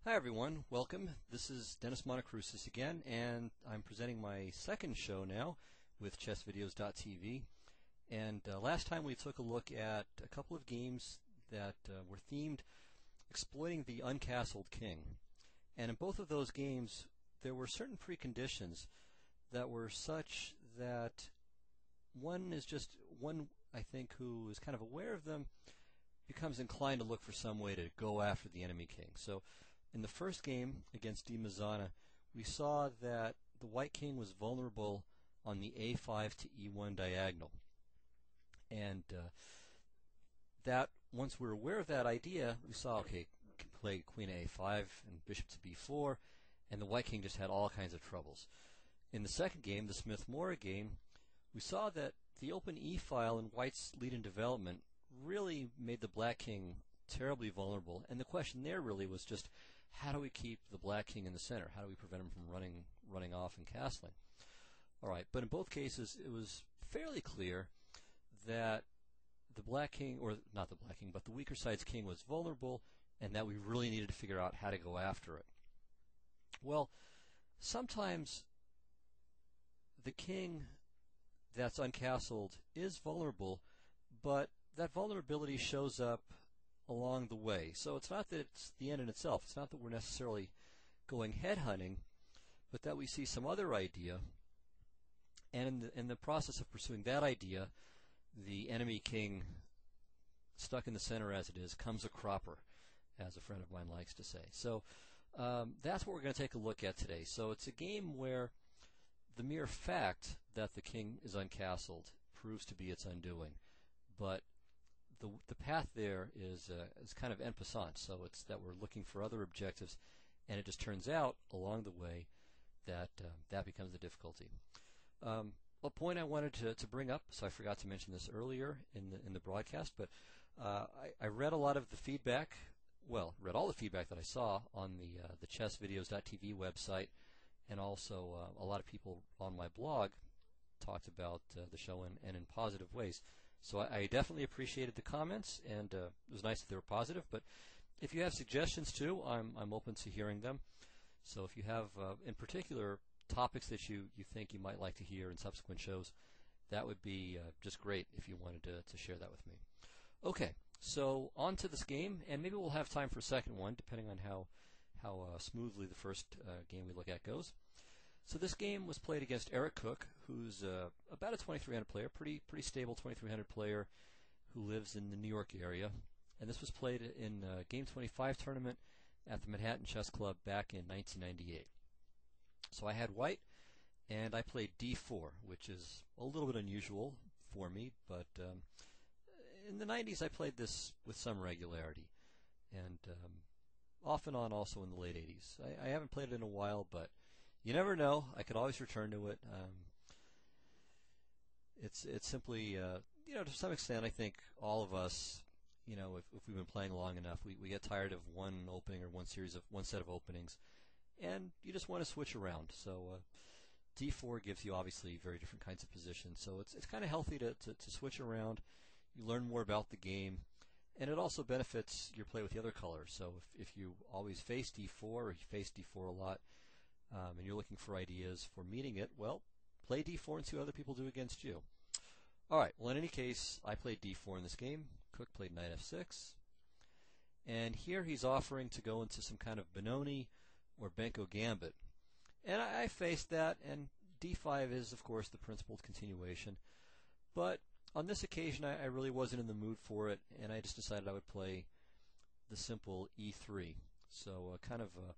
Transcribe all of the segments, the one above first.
Hi everyone, welcome. This is Dennis Monokroussos again, and I'm presenting my second show now with chessvideos.tv. And last time we took a look at a couple of games that were themed exploiting the uncastled king. And in both of those games, there were certain preconditions that were such that one, I think, who is kind of aware of them, becomes inclined to look for some way to go after the enemy king. So in the first game against Di Mazzana, we saw that the white king was vulnerable on the a5 to e1 diagonal. And that once we were aware of that idea, we saw, okay, play queen a5 and bishop to b4, and the white king just had all kinds of troubles. In the second game, the Smith-Morra game, we saw that the open e-file in white's lead in development really made the black king terribly vulnerable, and the question there really was just, how do we keep the black king in the center? How do we prevent him from running off and castling? All right, but in both cases, it was fairly clear that the black king, or not the black king, but the weaker side's king was vulnerable, and that we really needed to figure out how to go after it. Well, sometimes the king that's uncastled is vulnerable, but that vulnerability shows up along the way. So it's not that it's the end in itself. It's not that we're necessarily going headhunting, but that we see some other idea, and in the process of pursuing that idea, the enemy king, stuck in the center as it is, comes a cropper, as a friend of mine likes to say. So that's what we're going to take a look at today. So it's a game where the mere fact that the king is uncastled proves to be its undoing, but the path there is kind of en passant. So it's that we're looking for other objectives, and it just turns out along the way that that becomes the difficulty. A point I wanted to bring up, so I forgot to mention this earlier in the broadcast, but I read a lot of the feedback. Well, read all the feedback that I saw on the chessvideos.tv website, and also a lot of people on my blog talked about the show and in positive ways. So I definitely appreciated the comments, and it was nice that they were positive. But if you have suggestions too, I'm open to hearing them. So if you have, in particular, topics that you think you might like to hear in subsequent shows, that would be just great if you wanted to share that with me. Okay, so on to this game, and maybe we'll have time for a second one, depending on how smoothly the first game we look at goes. So this game was played against Eric Cook, who's about a 2300 player, pretty stable 2300 player who lives in the New York area. And this was played in Game 25 tournament at the Manhattan Chess Club back in 1998. So I had white, and I played d4, which is a little bit unusual for me, but in the 90s I played this with some regularity, and off and on also in the late 80s. I haven't played it in a while, but you never know. I could always return to it. It's simply, to some extent, I think all of us, if we've been playing long enough, we get tired of one opening or one set of openings, and you just want to switch around. So d4 gives you obviously very different kinds of positions. So it's kind of healthy to switch around. You learn more about the game, and it also benefits your play with the other colors. So if you always face d4 or you face d4 a lot, and you're looking for ideas for meeting it, well, play d4 and see what other people do against you. All right, well, in any case, I played d4 in this game. Cook played knight f6. And here he's offering to go into some kind of Benoni or Benko gambit. And I faced that, and d5 is, of course, the principled continuation. But on this occasion, I really wasn't in the mood for it, and I just decided I would play the simple e3. So kind of a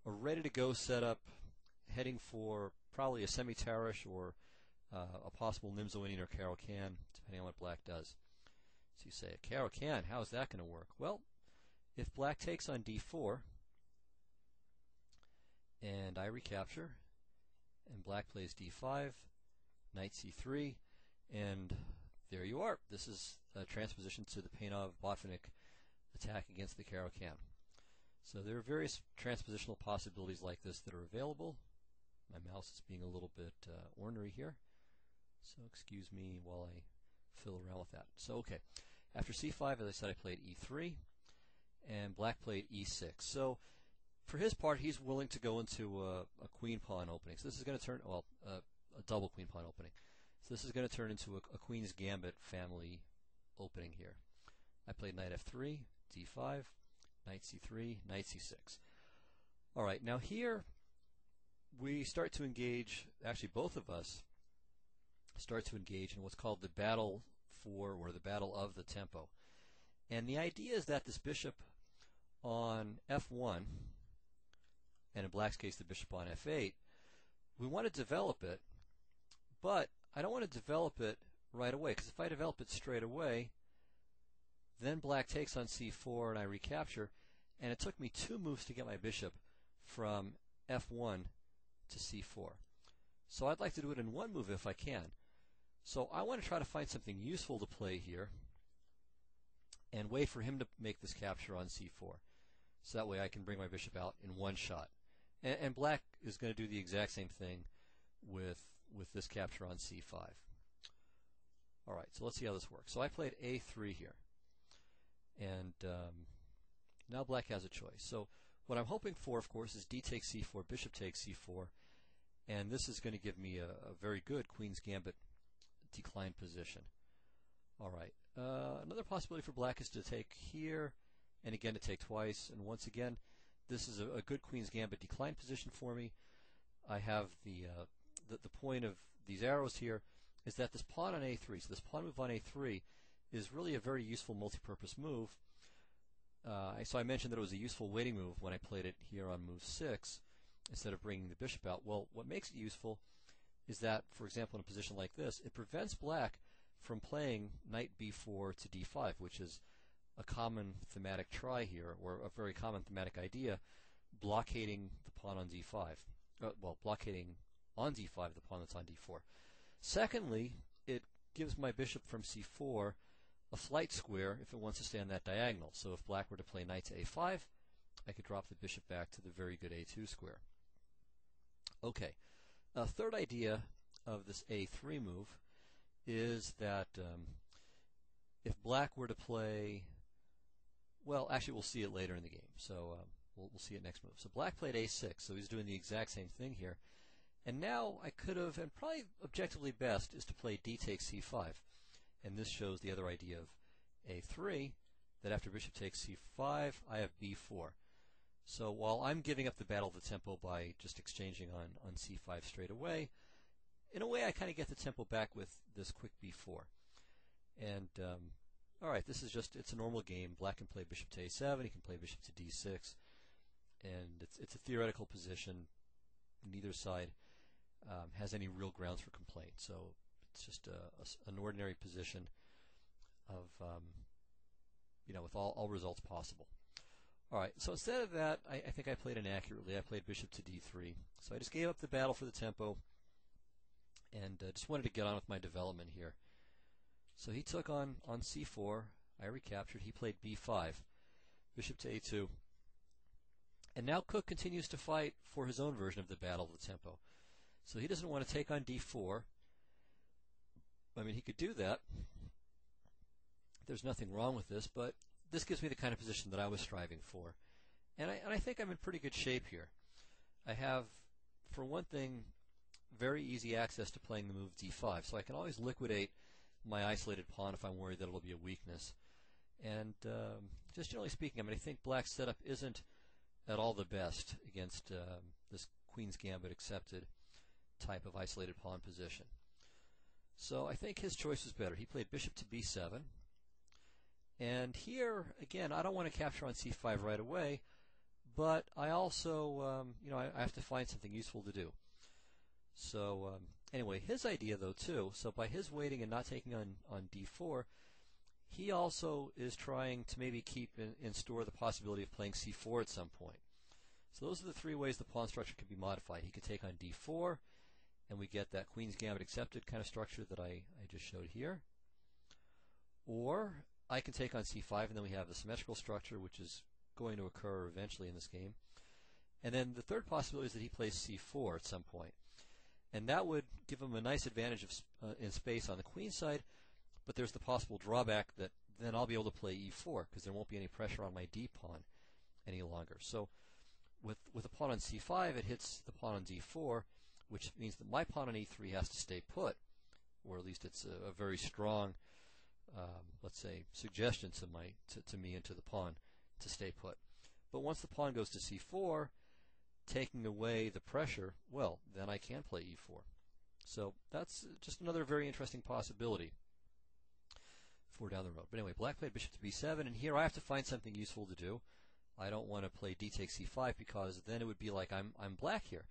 ready-to-go setup, heading for probably a semi-Tarish or a possible Nimzo-Indian or Caro-Kann, depending on what black does. So you say, a Caro-Kann, how is that going to work? Well, if black takes on d4, and I recapture, and black plays d5, knight c3, and there you are. This is a transposition to the Painov-Botvinnik attack against the Caro-Kann. So there are various transpositional possibilities like this that are available. My mouse is being a little bit ornery here, so excuse me while I fiddle around with that. So okay, after c5, as I said, I played e3, and black played e6. So for his part, he's willing to go into a queen pawn opening. So this is going to turn, well, a double queen pawn opening. So this is going to turn into a queen's gambit family opening here. I played knight f3, d5, knight c3, knight c6. All right, now here we start to engage, actually both of us start to engage in what's called the battle for, or the battle of the tempo. And the idea is that this bishop on f1, and in black's case the bishop on f8, we want to develop it, but I don't want to develop it right away, because if I develop it straight away, then black takes on c4 and I recapture, and it took me 2 moves to get my bishop from f1 to c4. So I'd like to do it in 1 move if I can. So I want to try to find something useful to play here and wait for him to make this capture on c4. So that way I can bring my bishop out in 1 shot. And black is going to do the exact same thing with this capture on c5. Alright, so let's see how this works. So I played a3 here. And now black has a choice. So what I'm hoping for, of course, is d takes c4, bishop takes c4, and this is going to give me a very good queen's gambit declined position. Alright, another possibility for black is to take here, and again to take twice, and once again, this is a good queen's gambit declined position for me. I have the point of these arrows here is that this pawn on a3, so this pawn move on a3 is really a very useful multi-purpose move. So I mentioned that it was a useful waiting move when I played it here on move 6 instead of bringing the bishop out. Well, what makes it useful is that, for example, in a position like this, it prevents black from playing knight b4 to d5, which is a common thematic try here, or a very common thematic idea, blockading the pawn on d5. Well, blockading on d5 the pawn that's on d4. Secondly, it gives my bishop from c4 a flight square if it wants to stay on that diagonal. So if black were to play knight to a5, I could drop the bishop back to the very good a2 square. Okay, a third idea of this a3 move is that if black were to play, well, actually we'll see it later in the game, so we'll see it next move. So black played a6, so he's doing the exact same thing here. And now I could have, and probably objectively best, is to play d takes c5. And this shows the other idea of a3, that after bishop takes c5, I have b4. So while I'm giving up the battle of the tempo by just exchanging on c5 straight away, in a way I kind of get the tempo back with this quick b4. And, alright, this is just, it's a normal game. Black can play bishop to a7, he can play bishop to d6, and it's a theoretical position. Neither side has any real grounds for complaint. So it's just an ordinary position of, with all results possible. All right, so instead of that, I think I played inaccurately. I played bishop to d3. So I just gave up the battle for the tempo and just wanted to get on with my development here. So he took on c4. I recaptured. He played b5, bishop to a2. And now Cook continues to fight for his own version of the battle of the tempo. So he doesn't want to take on d4. I mean, he could do that. There's nothing wrong with this, but this gives me the kind of position that I was striving for. And I think I'm in pretty good shape here. I have, for one thing, very easy access to playing the move d5, so I can always liquidate my isolated pawn if I'm worried that it'll be a weakness. And just generally speaking, I mean, I think black's setup isn't at all the best against this Queen's Gambit accepted type of isolated pawn position. So I think his choice was better. He played bishop to b7. And here, again, I don't want to capture on c5 right away, but I also, I have to find something useful to do. So anyway, his idea, though, too, so by his waiting and not taking on d4, he also is trying to maybe keep in store the possibility of playing c4 at some point. So those are the 3 ways the pawn structure can be modified. He could take on d4, and we get that Queen's Gambit accepted kind of structure that I just showed here. Or I can take on c5, and then we have the symmetrical structure, which is going to occur eventually in this game. And then the third possibility is that he plays c4 at some point. And that would give him a nice advantage in space on the queen side, but there's the possible drawback that then I'll be able to play e4, because there won't be any pressure on my d pawn any longer. So with a pawn on c5, it hits the pawn on d4, which means that my pawn on e3 has to stay put, or at least it's a very strong, let's say, suggestion to me and to the pawn to stay put. But once the pawn goes to c4, taking away the pressure, well, then I can play e4. So that's just another very interesting possibility for down the road. But anyway, black played bishop to b7, and here I have to find something useful to do. I don't want to play d takes c5 because then it would be like I'm black here.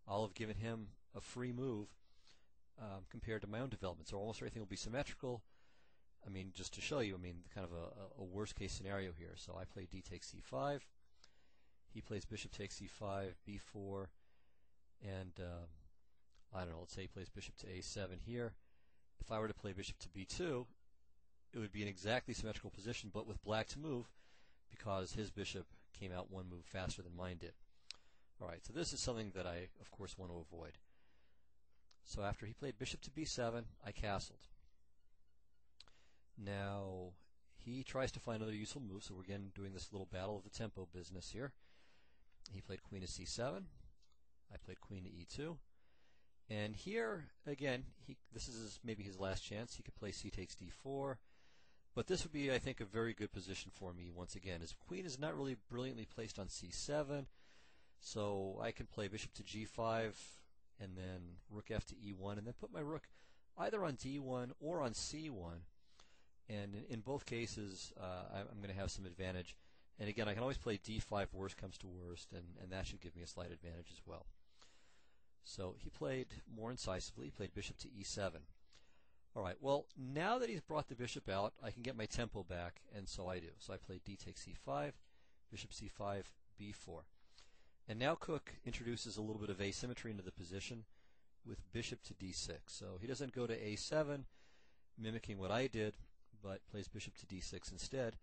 I'll have given him a free move compared to my own development. So almost everything will be symmetrical. I mean, just to show you, I mean, kind of a worst case scenario here. So I play d takes c5. He plays bishop takes c5, b4, and I don't know, let's say he plays bishop to a7 here. If I were to play bishop to b2, it would be an exactly symmetrical position, but with black to move, because his bishop came out one move faster than mine did. Alright, so this is something that I, of course, want to avoid. So after he played bishop to b7, I castled. Now, he tries to find another useful move, so we're again doing this little battle of the tempo business here. He played queen to c7. I played queen to e2. And here, again, this is maybe his last chance. He could play c takes d4. But this would be, I think, a very good position for me once again. His queen is not really brilliantly placed on c7, so I can play bishop to g5 and then rook f to e1 and then put my rook either on d1 or on c1. And in both cases, I'm going to have some advantage. And again, I can always play d5 worst comes to worst, and that should give me a slight advantage as well. So he played more incisively. He played bishop to e7. All right, well, now that he's brought the bishop out, I can get my tempo back, and so I do. So I play d takes c5, bishop c5, b4. And now Cook introduces a little bit of asymmetry into the position with bishop to d6. So he doesn't go to a7, mimicking what I did, but plays bishop to d6 instead,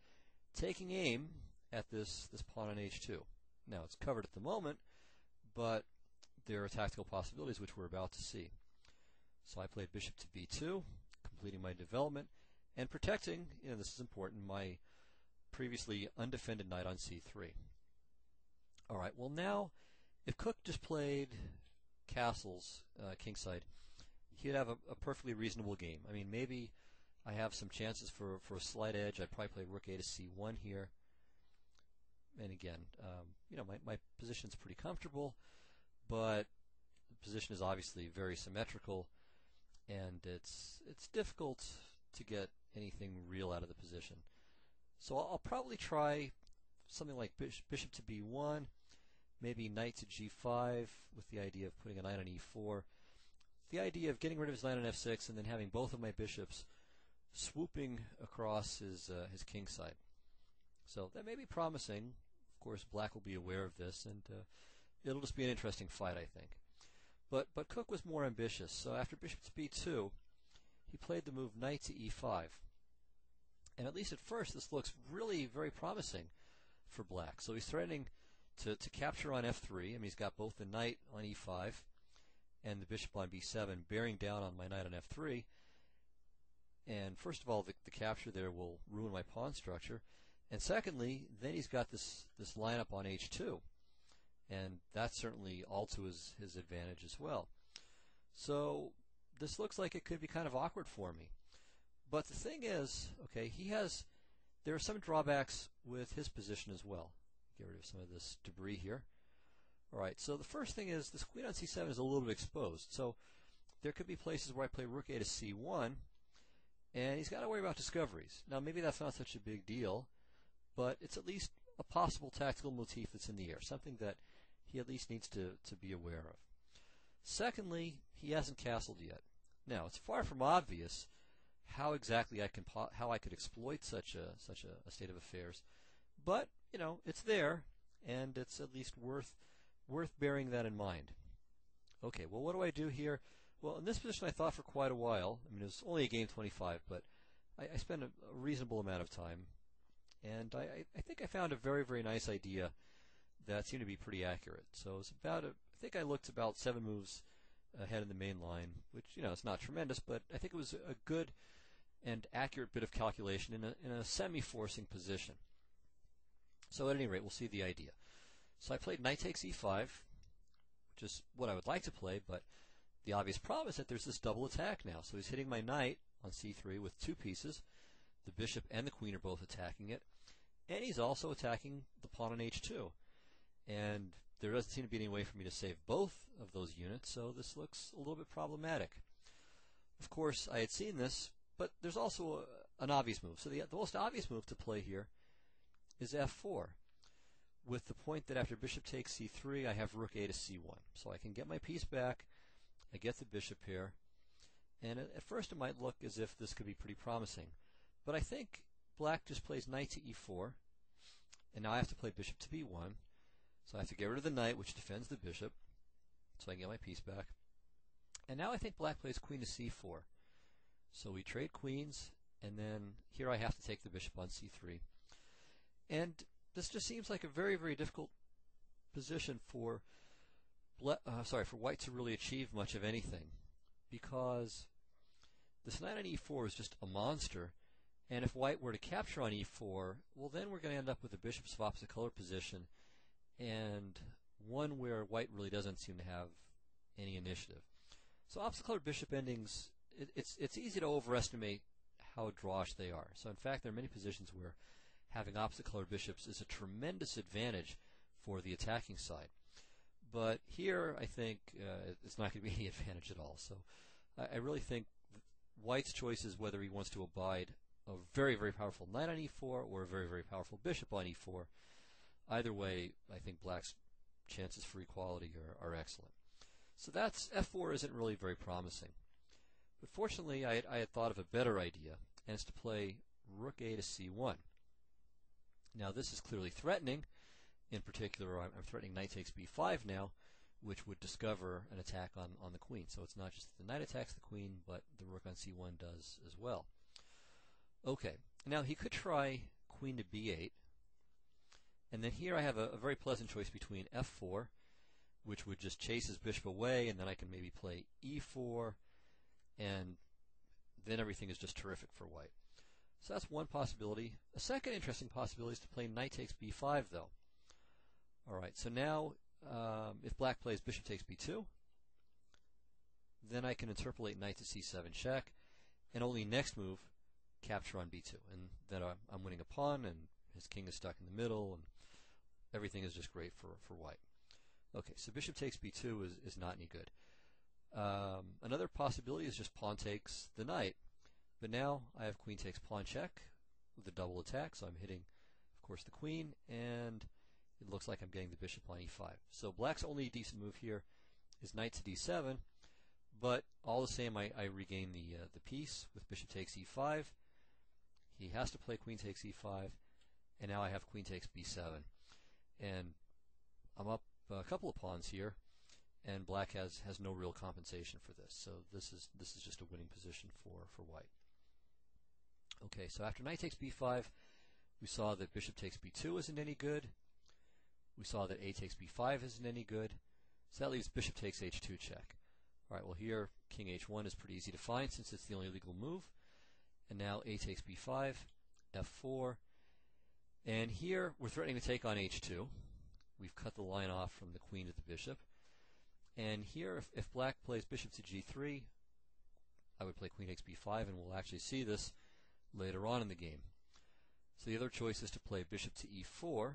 taking aim at this pawn on h2. Now, it's covered at the moment, but there are tactical possibilities which we're about to see. So I played bishop to b2, completing my development, and protecting, this is important, my previously undefended knight on c3. All right, well now, if Cook just played castles kingside, he'd have a perfectly reasonable game. I mean, maybe I have some chances for a slight edge. I'd probably play rook a to c1 here. And again, my position's pretty comfortable, but the position is obviously very symmetrical, and it's difficult to get anything real out of the position. So I'll probably try something like bishop to b1, maybe knight to g5 with the idea of putting a knight on e4, the idea of getting rid of his knight on f6 and then having both of my bishops swooping across his king side. So that may be promising. Of course, black will be aware of this, and it'll just be an interesting fight, I think. But Cook was more ambitious, so after bishop to b2, he played the move knight to e5. And at least at first, this looks really very promising for black. So he's threatening to capture on f3. I mean, he's got both the knight on e5 and the bishop on b7 bearing down on my knight on f3. And first of all, the capture there will ruin my pawn structure. And secondly, then he's got this lineup on h2. And that's certainly all to his advantage as well. So this looks like it could be kind of awkward for me. But the thing is, okay, there are some drawbacks with his position as well. Get rid of some of this debris here. All right, so the first thing is this queen on c7 is a little bit exposed. So there could be places where I play rook a to c1, and he's got to worry about discoveries. Now, maybe that's not such a big deal, but it's at least a possible tactical motif that's in the air, something that he at least needs to be aware of. Secondly, he hasn't castled yet. Now, it's far from obvious how exactly I could exploit such a state of affairs, but it's there, and it's at least worth bearing that in mind. Okay, well, what do I do here? Well, in this position, I thought for quite a while. I mean, it was only a game 25, but I spent a reasonable amount of time, and I think I found a very, very nice idea that seemed to be pretty accurate. So it was I think I looked about 7 moves ahead in the main line, which, it's not tremendous, but I think it was a good and accurate bit of calculation in a semi-forcing position. So at any rate, we'll see the idea. So I played knight takes e5, which is what I would like to play, but the obvious problem is that there's this double attack now. So he's hitting my knight on c3 with two pieces. The bishop and the queen are both attacking it. And he's also attacking the pawn on h2. And there doesn't seem to be any way for me to save both of those units, so this looks a little bit problematic. Of course, I had seen this, but there's also an obvious move. So the most obvious move to play here is f4, with the point that after bishop takes c3, I have rook a to c1. So I can get my piece back, I get the bishop here, and at first it might look as if this could be pretty promising. But I think black just plays knight to e4, and now I have to play bishop to b1. So I have to get rid of the knight, which defends the bishop, so I can get my piece back. And now I think black plays queen to c4. So we trade queens, and then here I have to take the bishop on c3. And this just seems like a very, very difficult position for white to really achieve much of anything, because this knight on e4 is just a monster. And if white were to capture on e4, well, then we're going to end up with a bishops of opposite color position, and one where white really doesn't seem to have any initiative. So opposite color bishop endings, it's easy to overestimate how drawish they are. So in fact, there are many positions where having opposite color bishops is a tremendous advantage for the attacking side. But here, I think it's not going to be any advantage at all. So I really think white's choice is whether he wants to abide a very, very powerful knight on e4 or a very, very powerful bishop on e4. Either way, I think black's chances for equality are excellent. So that's f4 isn't really very promising. But fortunately, I had thought of a better idea, and it's to play rook a to c1. Now this is clearly threatening. In particular, I'm threatening knight takes b5 now, which would discover an attack on the queen. So it's not just that the knight attacks the queen, but the rook on c1 does as well. Okay, now he could try queen to b8. And then here I have a very pleasant choice between f4, which would just chase his bishop away, and then I can maybe play e4, and then everything is just terrific for white. So that's one possibility. A second interesting possibility is to play knight takes b5, though. All right, so now if black plays bishop takes b2, then I can interpolate knight to c7 check, and only next move, capture on b2. And then I'm winning a pawn, and his king is stuck in the middle, and everything is just great for white. Okay, so bishop takes b2 is not any good. Another possibility is just pawn takes the knight. But now I have queen takes pawn check with a double attack, so I'm hitting, of course, the queen, and it looks like I'm getting the bishop on e5. So black's only decent move here is knight to d7, but all the same I regain the piece with bishop takes e5. He has to play queen takes e5, and now I have queen takes b7. And I'm up a couple of pawns here, and black has no real compensation for this. So this is just a winning position for white. Okay, so after knight takes b5, we saw that bishop takes b2 isn't any good. We saw that a takes b5 isn't any good. So that leaves bishop takes h2 check. All right, well here king h1 is pretty easy to find since it's the only legal move. And now a takes b5, f4. And here we're threatening to take on h2. We've cut the line off from the queen to the bishop. And here, if black plays bishop to g3, I would play queen takes b5, and we'll actually see this later on in the game. So the other choice is to play bishop to e4.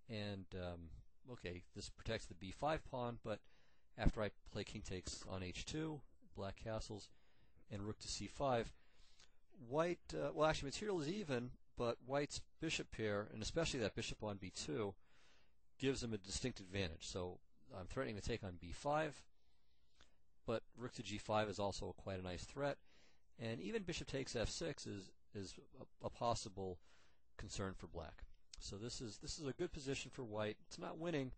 And, okay, this protects the b5 pawn, but after I play king takes on h2, black castles, and rook to c5, white, well actually material is even, but white's bishop pair, and especially that bishop on b2, gives him a distinct advantage. So I'm threatening to take on b5, but rook to g5 is also quite a nice threat, and even bishop takes f6 is a possible concern for black. So this is a good position for white. It's not winning,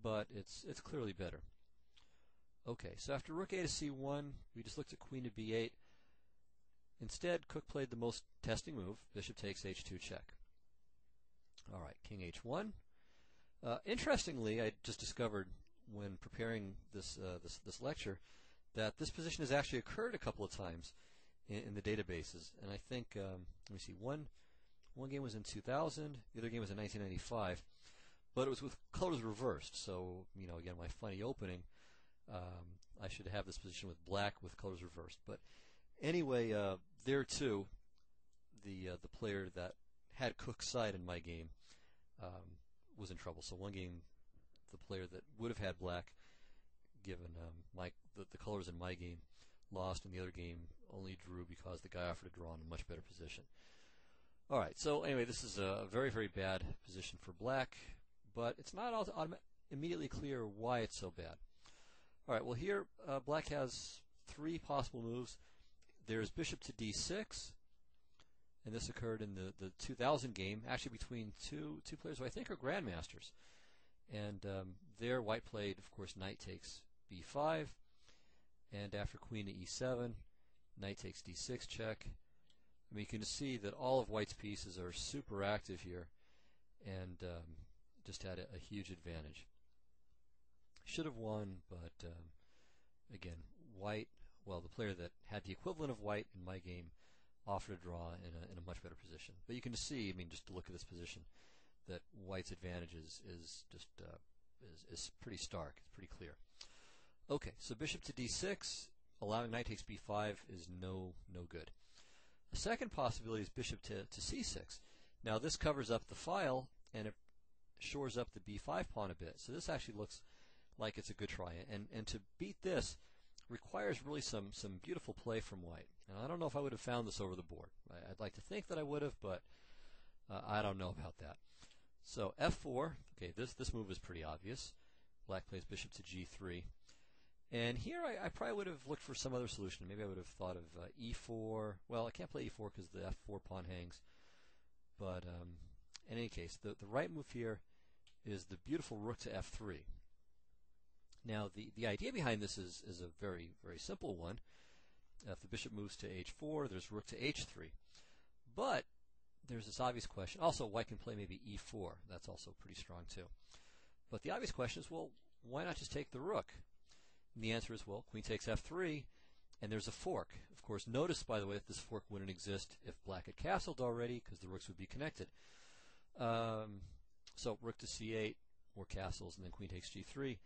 but it's clearly better. Okay, so after rook a to c1, we just looked at queen to b8. Instead, Cook played the most testing move, bishop takes h2 check. All right, king h1. Interestingly, I just discovered when preparing this lecture that this position has actually occurred a couple of times in the databases, and I think let me see, one game was in 2000, the other game was in 1995. but it was with colors reversed. So, again, my funny opening, I should have this position with black with colors reversed. But anyway, there too, the player that had Cook's side in my game was in trouble. So one game, the player that would have had black, given the colors in my game, lost, and the other game only drew because the guy offered to draw in a much better position. All right, so anyway, this is a very, very bad position for black, but it's not immediately clear why it's so bad. All right, well here, black has three possible moves. There's bishop to d6, and this occurred in the 2000 game, actually between two players who I think are grandmasters. And there, white played, of course, knight takes b5, and after queen to e7, knight takes d6 check. I mean, you can see that all of white's pieces are super active here, and just had a huge advantage. Should have won, but again, white, well, the player that had the equivalent of white in my game offered a draw in a much better position. But you can see, I mean, just to look at this position, that white's advantage is pretty stark. It's pretty clear. Okay, so bishop to d6, allowing knight takes b5 is no good. The second possibility is bishop to c6. Now this covers up the file and it shores up the b5 pawn a bit. So this actually looks like it's a good try. And to beat this requires really some beautiful play from white. And I don't know if I would have found this over the board. I'd like to think that I would have, but I don't know about that. So f4, okay, this move is pretty obvious. Black plays bishop to g3. And here I probably would have looked for some other solution. Maybe I would have thought of e4. Well, I can't play e4 because the f4 pawn hangs. But in any case, the right move here is the beautiful rook to f3. Now, the idea behind this is a very, very simple one. If the bishop moves to h4, there's rook to h3. But there's this obvious question. Also, white can play maybe e4. That's also pretty strong, too. But the obvious question is, well, why not just take the rook? And the answer is, well, queen takes f3, and there's a fork. Of course, notice, by the way, that this fork wouldn't exist if black had castled already, because the rooks would be connected. So rook to c8, more castles, and then queen takes g3.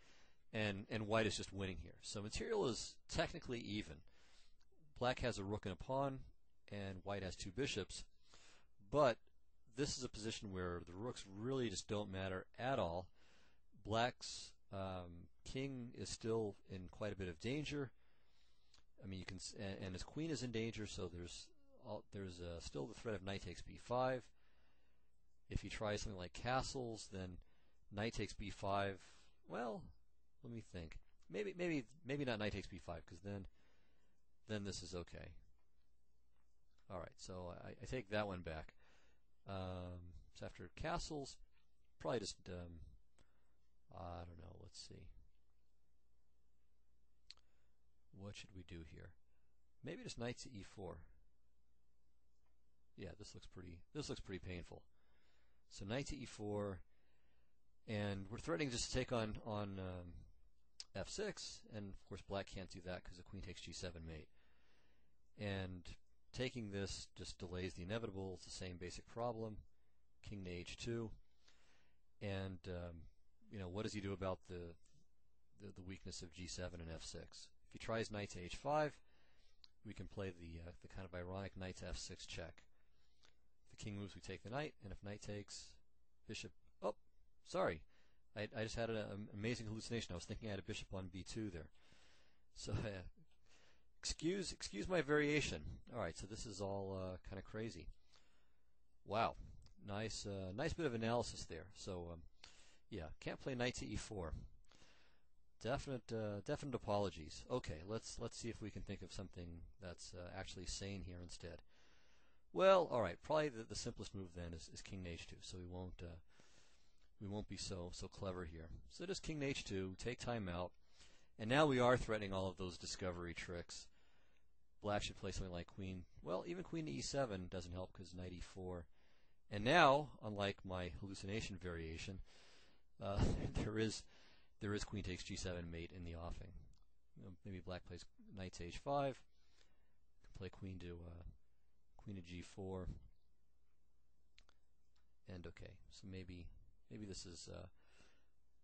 And white is just winning here. So material is technically even. Black has a rook and a pawn, and white has two bishops. But this is a position where the rooks really just don't matter at all. Black's king is still in quite a bit of danger. I mean, you can, and his queen is in danger. So there's still the threat of knight takes b5. If he tries something like castles, then knight takes b5. Well, let me think. Maybe not knight takes b5, because then this is okay. All right, so I take that one back. So after castles, probably just I don't know. Let's see. What should we do here? Maybe just knight to e4. Yeah, this looks pretty painful. So knight to e4, and we're threatening just to take on f6, and of course black can't do that because the queen takes g7 mate. And taking this just delays the inevitable. It's the same basic problem. King to h2, and what does he do about the weakness of g7 and f6? If he tries knight to h5, we can play the kind of ironic knight to f6 check. If the king moves, we take the knight, and if knight takes, bishop. Oh, sorry. I just had an amazing hallucination. I was thinking I had a bishop on b2 there. So excuse my variation. All right, so this is all kind of crazy. Wow, nice bit of analysis there. So yeah, can't play knight to e4. Definite apologies. Okay, let's see if we can think of something that's actually sane here instead. Well, all right, probably the simplest move then is king to h2. So we won't be so clever here. So just king to h2, take time out, and now we are threatening all of those discovery tricks. Black should play something like queen. Well, even queen to e7 doesn't help because knight e4. And now, unlike my hallucination variation, there is queen takes g7 mate in the offing. Maybe black plays knight to h5. Can play queen to g4. And okay, so maybe Maybe this is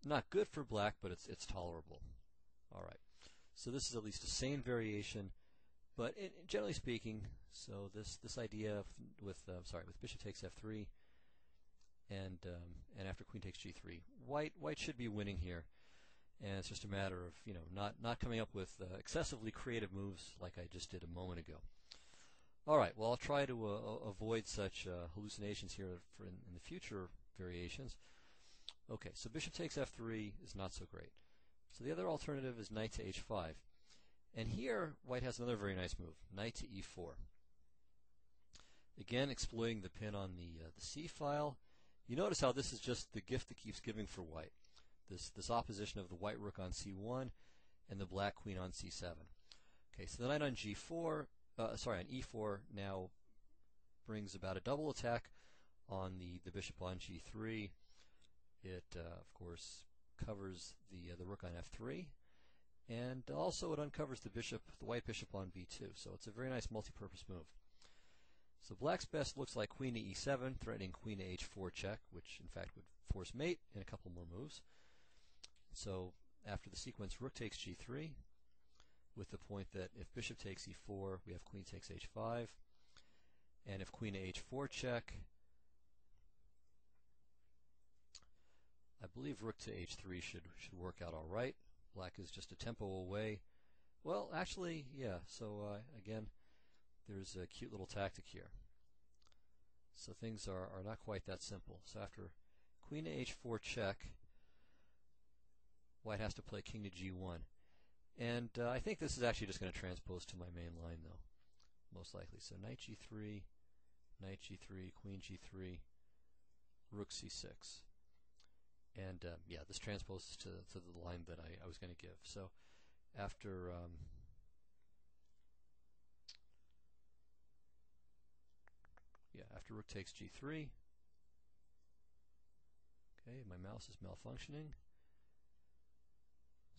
not good for black, but it's tolerable. All right. So this is at least a sane variation, but generally speaking, so this idea with bishop takes f3, and after queen takes g3, white should be winning here, and it's just a matter of not coming up with excessively creative moves like I just did a moment ago. All right. Well, I'll try to avoid such hallucinations here in the future variations. Okay. So bishop takes f3 is not so great. So the other alternative is knight to h5. And here, white has another very nice move, knight to e4. Again, exploiting the pin on the c file. You notice how this is just the gift that keeps giving for white. This opposition of the white rook on c1 and the black queen on c7. Okay, so the knight on g4, on e4 now brings about a double attack on the bishop on g3. It, of course, covers the rook on f3, and also it uncovers the white bishop on b2. So it's a very nice multi-purpose move. So black's best looks like queen to e7, threatening queen to h4 check, which in fact would force mate in a couple more moves. So after the sequence rook takes g3, with the point that if bishop takes e4, we have queen takes h5, and if queen to h4 check, I believe rook to h3 should work out all right. Black is just a tempo away. Well, actually, yeah. So again, there's a cute little tactic here. So things are not quite that simple. So after queen to h4 check, white has to play king to g1. And I think this is actually just going to transpose to my main line, though, most likely. So knight g3, queen g3, rook c6. And yeah, this transposes to the line that I was going to give. So after after rook takes g3, okay, my mouse is malfunctioning.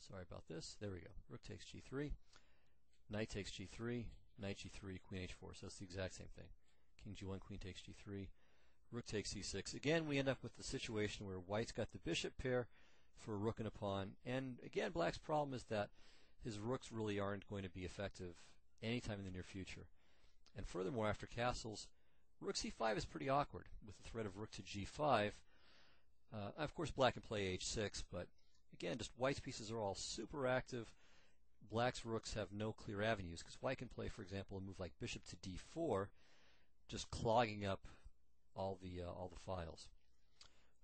Sorry about this. There we go. Rook takes g3, knight takes g3, knight g3, queen h4. So it's the exact same thing. King g1, queen takes g3, rook takes c6. Again, we end up with the situation where white's got the bishop pair for a rook and a pawn. And again, black's problem is that his rooks really aren't going to be effective anytime in the near future. And furthermore, after castles, rook c5 is pretty awkward with the threat of rook to g5. Of course, black can play h6, but again, just white's pieces are all super active. Black's rooks have no clear avenues, because white can play, for example, a move like bishop to d4, just clogging up all the files.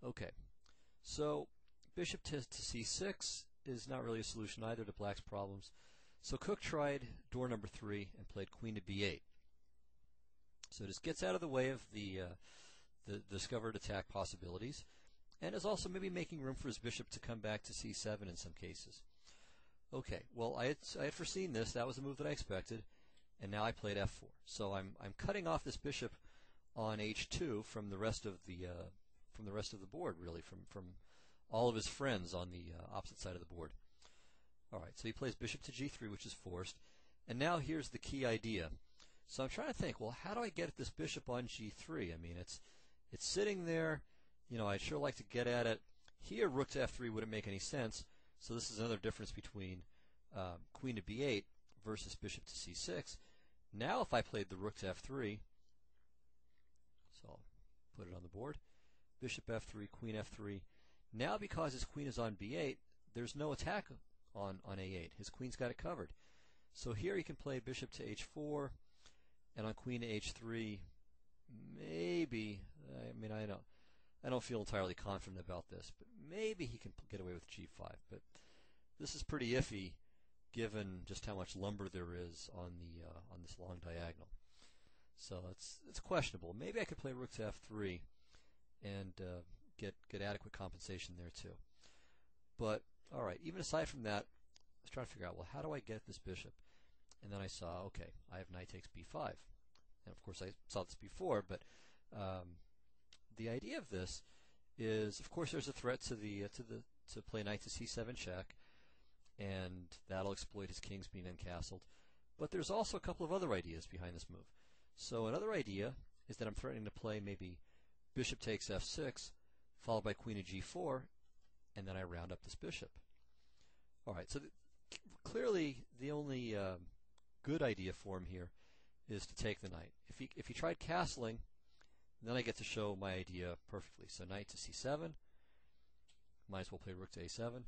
Okay, so bishop to c6 is not really a solution either to black's problems. So Cook tried door number 3 and played queen to b8. So this gets out of the way of the discovered attack possibilities, and is also maybe making room for his bishop to come back to c7 in some cases. Okay, well, I had foreseen this. That was the move that I expected, and now I played f4. So I'm cutting off this bishop on h2 from the rest of the board, really, from all of his friends on the opposite side of the board. All right, so he plays bishop to g3, which is forced, and now here's the key idea. So I'm trying to think, well, how do I get at this bishop on g3? I mean, it's sitting there. I'd sure like to get at it. Here, rook to f3 wouldn't make any sense. So this is another difference between queen to b8 versus bishop to c6. Now if I played the rook to f3, so I'll put it on the board, bishop f3, queen f3. Now because his queen is on b8, there's no attack on a8. His queen's got it covered. So here he can play bishop to h4, and on queen to h3, maybe, I don't feel entirely confident about this, but maybe he can get away with g5. But this is pretty iffy, given just how much lumber there is on this long diagonal. So it's questionable. Maybe I could play rook to f3 and get adequate compensation there too. But all right, even aside from that, I was trying to figure out, well, how do I get this bishop? And then I saw, okay, I have knight takes b5, and of course I saw this before, but the idea of this is, of course, there's a threat to play knight to c7 check, and that'll exploit his kings being uncastled. But there's also a couple of other ideas behind this move. So another idea is that I'm threatening to play maybe bishop takes f6, followed by queen of g4, and then I round up this bishop. Alright, so clearly the only good idea for him here is to take the knight. If he tried castling, then I get to show my idea perfectly. So knight to c7, might as well play rook to a7.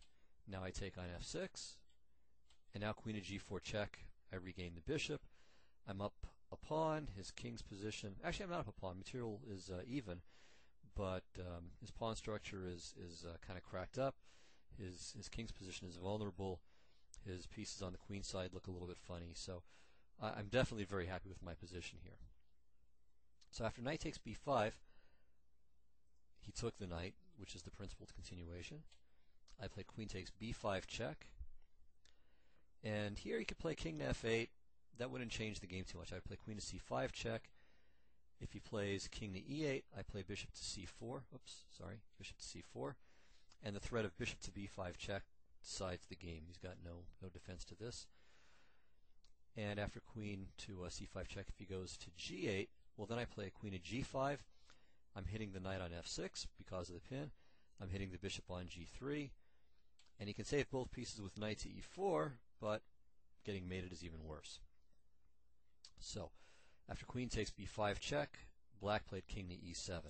Now I take on f6, and now queen of g4 check. I regain the bishop. I'm up a pawn. His king's position. Actually, I'm not up a pawn. Material is even, but his pawn structure is kind of cracked up. His king's position is vulnerable. His pieces on the queen side look a little bit funny. So I'm definitely very happy with my position here. So after knight takes b5, he took the knight, which is the principled continuation. I play queen takes b5 check. And here he could play king to f8. That wouldn't change the game too much. I play queen to c5 check. If he plays king to e8, I play bishop to c4. Oops, sorry, bishop to c4. And the threat of bishop to b5 check decides the game. He's got no defense to this. And after queen to c5 check, if he goes to g8, well, then I play queen to g5. I'm hitting the knight on f6 because of the pin. I'm hitting the bishop on g3. And he can save both pieces with knight to e4, but getting mated is even worse. So, after queen takes b5 check, black played king to e7.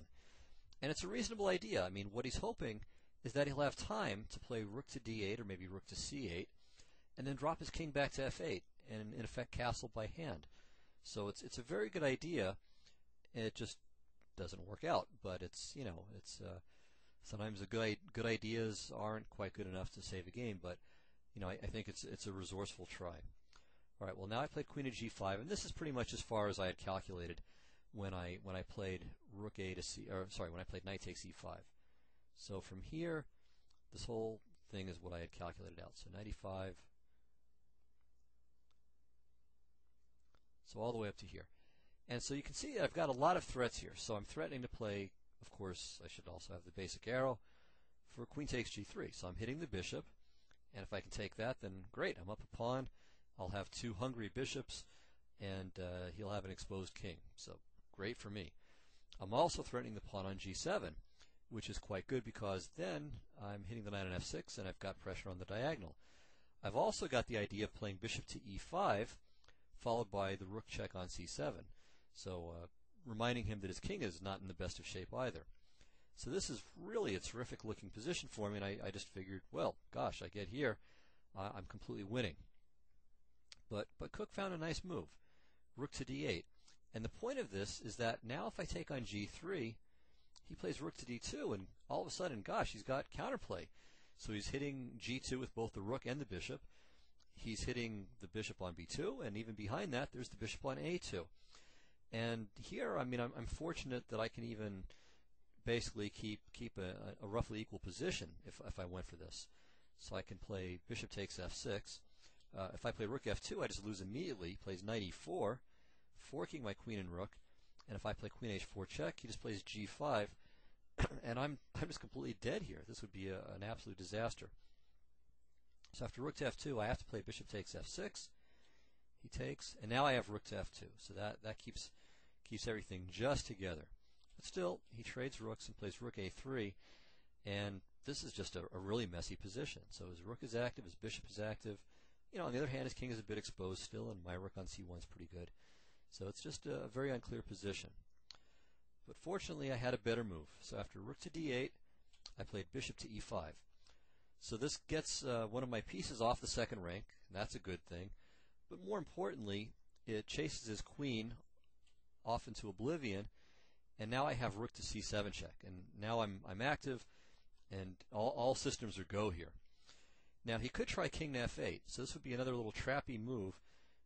And it's a reasonable idea. I mean, what he's hoping is that he'll have time to play rook to d8 or maybe rook to c8, and then drop his king back to f8, and in effect castle by hand. So it's a very good idea. It just doesn't work out. But it's sometimes the good ideas aren't quite good enough to save a game. But I think it's a resourceful try. All right. Well, now I played queen to g5, and this is pretty much as far as I had calculated when I played rook a to c, or sorry, when I played knight takes e5. So from here, this whole thing is what I had calculated out. So 95. So all the way up to here. And so you can see I've got a lot of threats here. So I'm threatening to play, of course, I should also have the basic arrow for queen takes g3. So I'm hitting the bishop, and if I can take that, then great. I'm up a pawn. I'll have two hungry bishops, and he'll have an exposed king. So great for me. I'm also threatening the pawn on g7, which is quite good because then I'm hitting the knight on f6, and I've got pressure on the diagonal. I've also got the idea of playing bishop to e5, followed by the rook check on c7. So reminding him that his king is not in the best of shape either. So this is really a terrific looking position for me, and I just figured, well, gosh, I get here, I'm completely winning. But Cook found a nice move, rook to d8. And the point of this is that now if I take on g3, he plays rook to d2, and all of a sudden, gosh, he's got counterplay. So he's hitting g2 with both the rook and the bishop. He's hitting the bishop on b2, and even behind that, there's the bishop on a2. And here, I mean, I'm fortunate that I can even basically keep a roughly equal position if I went for this. So I can play bishop takes f6. If I play rook f2, I just lose immediately. He plays knight e4, forking my queen and rook. And if I play queen h4 check, he just plays g5, and I'm just completely dead here. This would be an absolute disaster. So after rook to f2, I have to play bishop takes f6. He takes, and now I have rook to f2. So that keeps everything just together. But still, he trades rooks and plays rook a3, and this is just a really messy position. So his rook is active, his bishop is active. On the other hand, his king is a bit exposed still, and my rook on c1 is pretty good. So it's just a very unclear position. But fortunately, I had a better move. So after rook to d8, I played bishop to e5. So this gets one of my pieces off the second rank, and that's a good thing. But more importantly, it chases his queen off into oblivion, and now I have rook to c7 check. And now I'm active, and all systems are go here. Now he could try king to f8, so this would be another little trappy move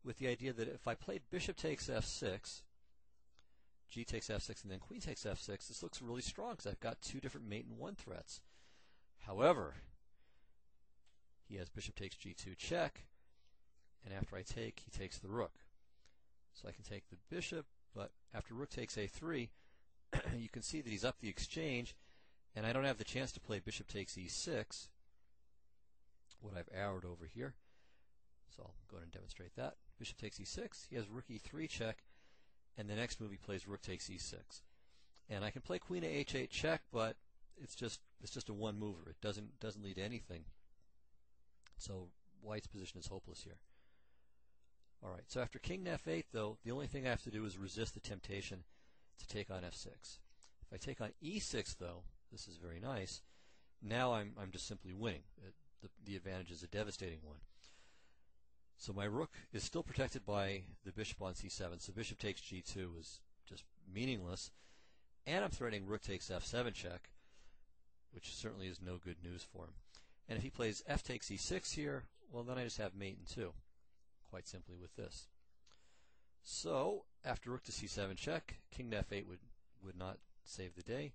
with the idea that if I played bishop takes f6, g takes f6, and then queen takes f6, this looks really strong because I've got two different mate in one threats. However, he has bishop takes g2 check, and after I take, he takes the rook. So I can take the bishop, but after rook takes a3, you can see that he's up the exchange, and I don't have the chance to play bishop takes e6, what I've arrowed over here. So I'll go ahead and demonstrate that. Bishop takes e6, he has rook e3 check, and the next move he plays rook takes e6. And I can play queen to h8 check, but it's just a one mover. It doesn't lead to anything. So White's position is hopeless here. All right. So after king to f8, though, the only thing I have to do is resist the temptation to take on f6. If I take on e6, though, this is very nice. Now I'm just simply winning. The advantage is a devastating one. So my rook is still protected by the bishop on c7. So bishop takes g2 is just meaningless. And I'm threatening rook takes f7 check, which certainly is no good news for him. And if he plays f takes e6 here, well, then I just have mate in 2, quite simply with this. So after rook to c7 check, king to f8 would not save the day.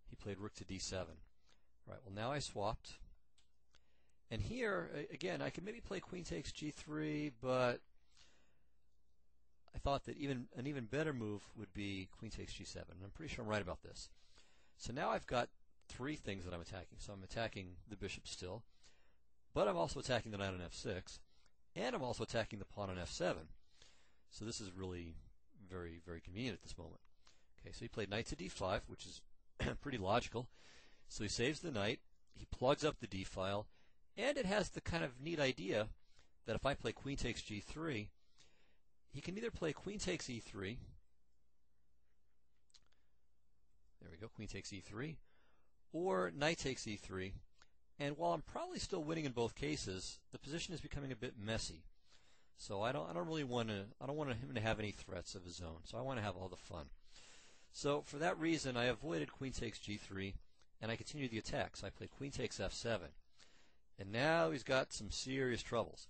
He played rook to d7. Right, well, now I swapped. And here, again, I could maybe play queen takes g3, but I thought that an even better move would be queen takes g7. And I'm pretty sure I'm right about this. So now I've got three things that I'm attacking. So I'm attacking the bishop still, but I'm also attacking the knight on f6, and I'm also attacking the pawn on f7. So this is really very, very convenient at this moment. Okay, so he played knight to d5, which is pretty logical. So he saves the knight, he plugs up the d file, and it has the kind of neat idea that if I play queen takes g3, he can either play queen takes e3, there we go, queen takes e3, or knight takes e3, and while I'm probably still winning in both cases, the position is becoming a bit messy. So I don't want him to have any threats of his own. So I want to have all the fun. So for that reason, I avoided queen takes g3, and I continued the attack. So I played queen takes f7, and now he's got some serious troubles.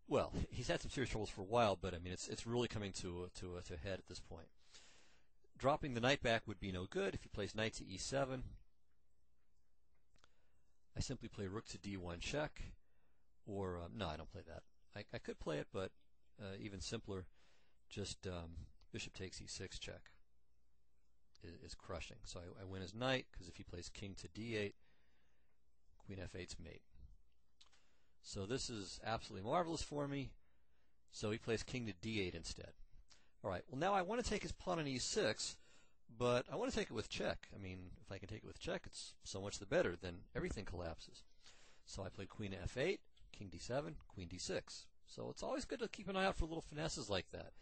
Well, he's had some serious troubles for a while, but I mean it's really coming to a head at this point. Dropping the knight back would be no good. If he plays knight to e7, I simply play rook to d1 check, or no, I don't play that. I could play it, but even simpler, just bishop takes e6 check is crushing. So I win his knight, because if he plays king to d8, queen f8's mate. So this is absolutely marvelous for me. So he plays king to d8 instead. All right, well, now I want to take his pawn on e6, but I want to take it with check. I mean, if I can take it with check, it's so much the better. Then everything collapses. So I played queen to f8, king d7, queen d6. So it's always good to keep an eye out for little finesses like that.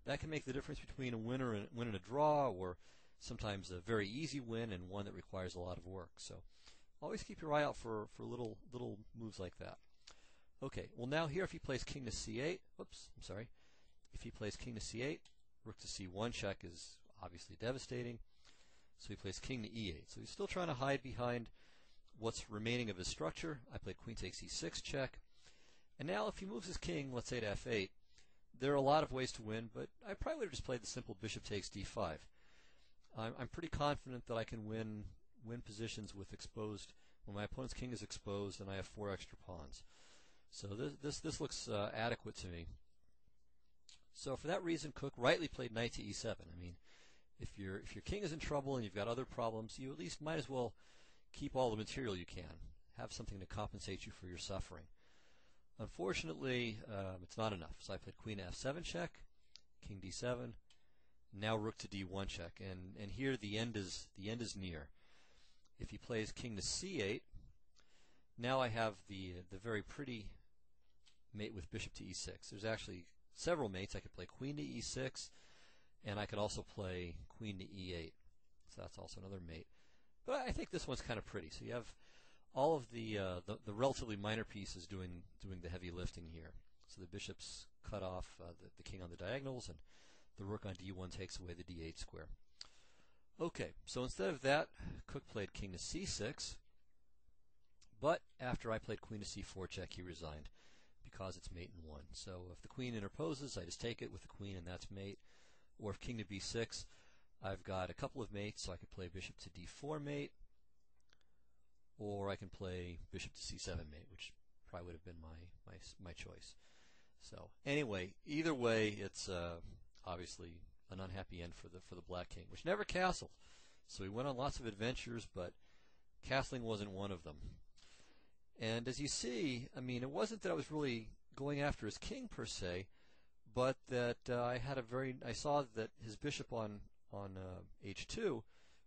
That can make the difference between a win and a draw, or sometimes a very easy win and one that requires a lot of work. So always keep your eye out for little moves like that. Okay, well, now here if he plays king to c8, whoops, I'm sorry. If he plays king to c8, rook to c1 check is obviously devastating. So he plays king to e8. So he's still trying to hide behind what's remaining of his structure. I played queen takes e6 check. And now if he moves his king, let's say to f8, there are a lot of ways to win, but I probably would have just played the simple bishop takes d5. I'm pretty confident that I can win positions with exposed, when my opponent's king is exposed and I have 4 extra pawns. So this looks adequate to me. So for that reason, Cook rightly played knight to e7. I mean, if your king is in trouble and you've got other problems, you at least might as well keep all the material you can. Have something to compensate you for your suffering. Unfortunately, it's not enough. So I played queen to f7 check, king d7, now rook to d1 check, and here the end is near. If he plays king to c8, now I have the very pretty mate with bishop to e6. There's actually several mates. I could play queen to e6, and I could also play queen to e8. So that's also another mate. But I think this one's kind of pretty. So you have all of the relatively minor pieces doing the heavy lifting here. So the bishop's cut off the king on the diagonals, and the rook on d1 takes away the d8 square. Okay, so instead of that, Cook played king to c6. But after I played queen to c4 check, he resigned because it's mate in 1. So if the queen interposes, I just take it with the queen, and that's mate. Or if king to b6, I've got a couple of mates, so I could play bishop to d4 mate, or I can play bishop to c7 mate, which probably would have been my choice. So anyway, either way, it's obviously an unhappy end for the black king, which never castled. So he went on lots of adventures, but castling wasn't one of them. And as you see, I mean, it wasn't that I was really going after his king per se, but that I saw that his bishop on h2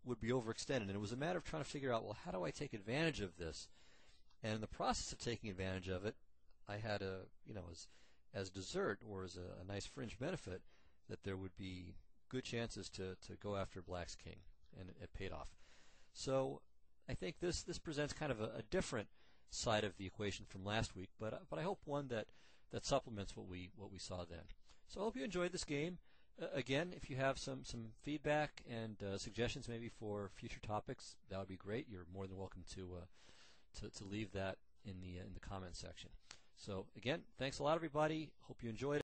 would be overextended. And it was a matter of trying to figure out, well, how do I take advantage of this? And in the process of taking advantage of it, I had as dessert or as a nice fringe benefit that there would be good chances to go after Black's king, and it paid off. So I think this presents kind of a different side of the equation from last week, but I hope one that supplements what we saw then. So I hope you enjoyed this game. Again, if you have some feedback and suggestions maybe for future topics, that would be great. You're more than welcome to leave that in the comment section. So again, thanks a lot, everybody. Hope you enjoyed it.